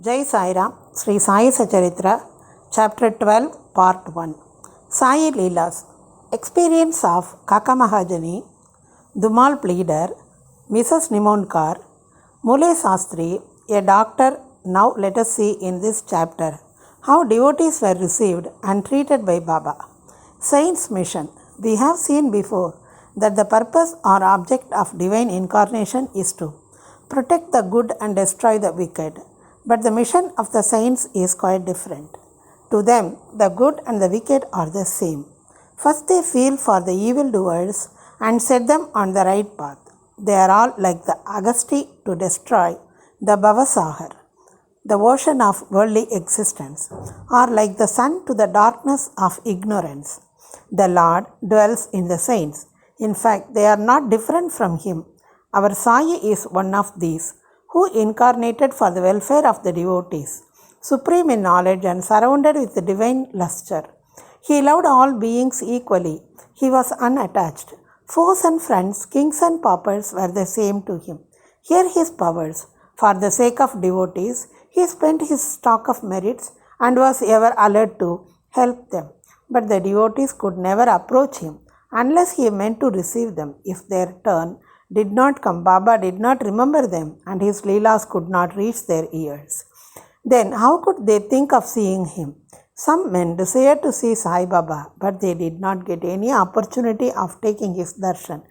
Jai Sai Ram, Sri Sai Satcharitra, Chapter 12, Part 1. Sai Leelas. Experience of Kaka Mahajani, Dumal Pleader, Mrs. Nimonkar, Mule Sastri, a doctor. Now let us see in this chapter how devotees were received and treated by Baba. Saint's mission. We have seen before that the purpose or object of divine incarnation is to protect the good and destroy the wicked. But the mission of the saints is quite different. To them, the good and the wicked are the same. First, they feel for the evildoers and set them on the right path. They are all like the Agasti to destroy the Bhavasagar, the ocean of worldly existence, or like the sun to the darkness of ignorance. The Lord dwells in the saints. In fact, they are not different from Him. Our Sai is one of these, who incarnated for the welfare of the devotees, supreme in knowledge and surrounded with the divine lustre. He loved all beings equally. He was unattached. Foes and friends, kings and paupers were the same to him. Here his powers. For the sake of devotees, he spent his stock of merits and was ever alert to help them. But the devotees could never approach him unless he meant to receive them. If their turn did not come, Baba did not remember them, and his Leelas could not reach their ears. Then how could they think of seeing him? Some men desired to see Sai Baba, but they did not get any opportunity of taking his darshan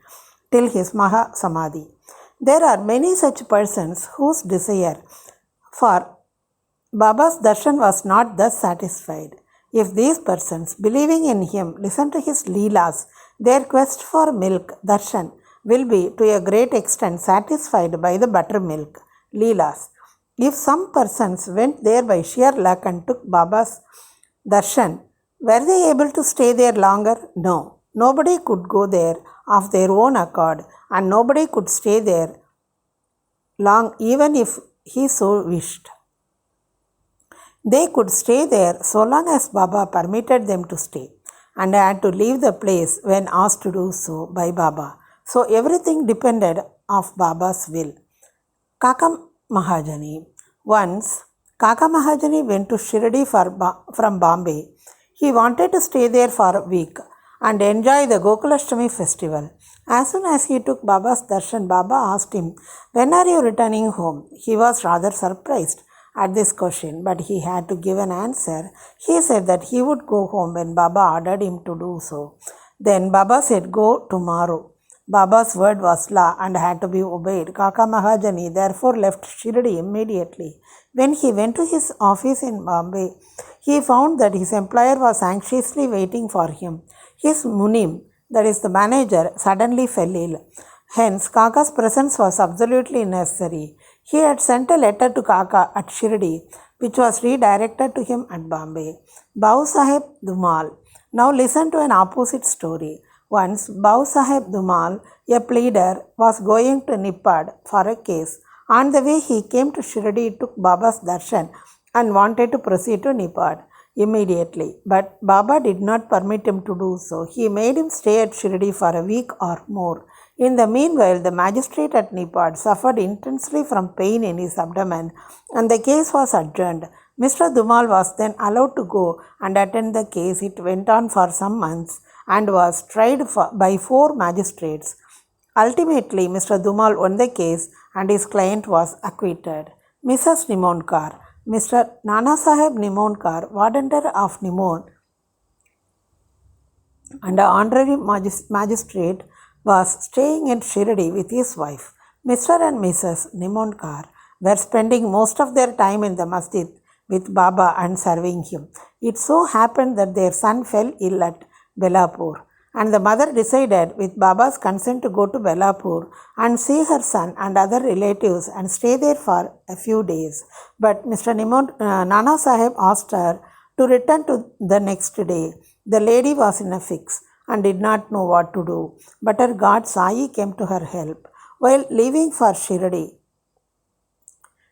till his Maha Samadhi. There are many such persons whose desire for Baba's darshan was not thus satisfied. If these persons, believing in him, listen to his Leelas, their quest for milk, darshan, will be to a great extent satisfied by the buttermilk, Leelas. If some persons went there by sheer luck and took Baba's darshan, were they able to stay there longer? No. Nobody could go there of their own accord, and nobody could stay there long even if he so wished. They could stay there so long as Baba permitted them to stay, and had to leave the place when asked to do so by Baba. So everything depended of Baba's will. Kaka Mahajani. Once, Kaka Mahajani went to Shirdi from Bombay. He wanted to stay there for a week and enjoy the Gokulashtami festival. As soon as he took Baba's darshan, Baba asked him, "When are you returning home?" He was rather surprised at this question, but he had to give an answer. He said that he would go home when Baba ordered him to do so. Then Baba said, "Go tomorrow." Baba's word was law and had to be obeyed. Kaka Mahajani therefore left Shirdi immediately. When he went to his office in Bombay, he found that his employer was anxiously waiting for him. His Munim, that is the manager, suddenly fell ill. Hence, Kaka's presence was absolutely necessary. He had sent a letter to Kaka at Shirdi, which was redirected to him at Bombay. Bau Sahib Dumal. Now listen to an opposite story. Once, Bau Sahib Dumal, a pleader, was going to Nipad for a case. On the way, he came to Shirdi, took Baba's darshan, and wanted to proceed to Nipad immediately. But Baba did not permit him to do so. He made him stay at Shirdi for a week or more. In the meanwhile, the magistrate at Nipad suffered intensely from pain in his abdomen, and the case was adjourned. Mr. Dumal was then allowed to go and attend the case. It went on for some months and was tried by 4 magistrates. Ultimately, Mr. Dumal won the case and his client was acquitted. Mrs. Nimonkar. Mr. Nana Sahib Nimonkar, Wardener of Nimon and an honorary magistrate, was staying in Shirdi with his wife. Mr. and Mrs. Nimonkar were spending most of their time in the masjid with Baba and serving him. It so happened that their son fell ill at Belapur, and the mother decided with Baba's consent to go to Belapur and see her son and other relatives and stay there for a few days. But Mr. Nana Sahib asked her to return to the next day. The lady was in a fix and did not know what to do, but her god Sai came to her help. While leaving for Shirdi,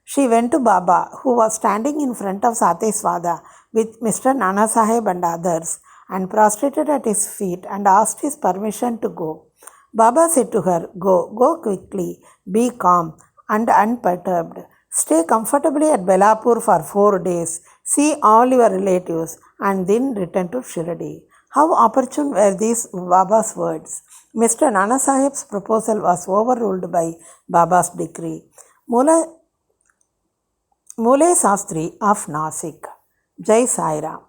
she went to Baba, who was standing in front of Sateswada with Mr. Nana Sahib and others, and prostrated at his feet and asked his permission to go. Baba said to her, Go quickly, be calm and unperturbed. Stay comfortably at Belapur for 4 days, see all your relatives, and then return to Shirdi. How opportune were these Baba's words. Mr. Nana Sahib's proposal was overruled by Baba's decree. Mule Sastri of Nasik. Jai Sai Ram.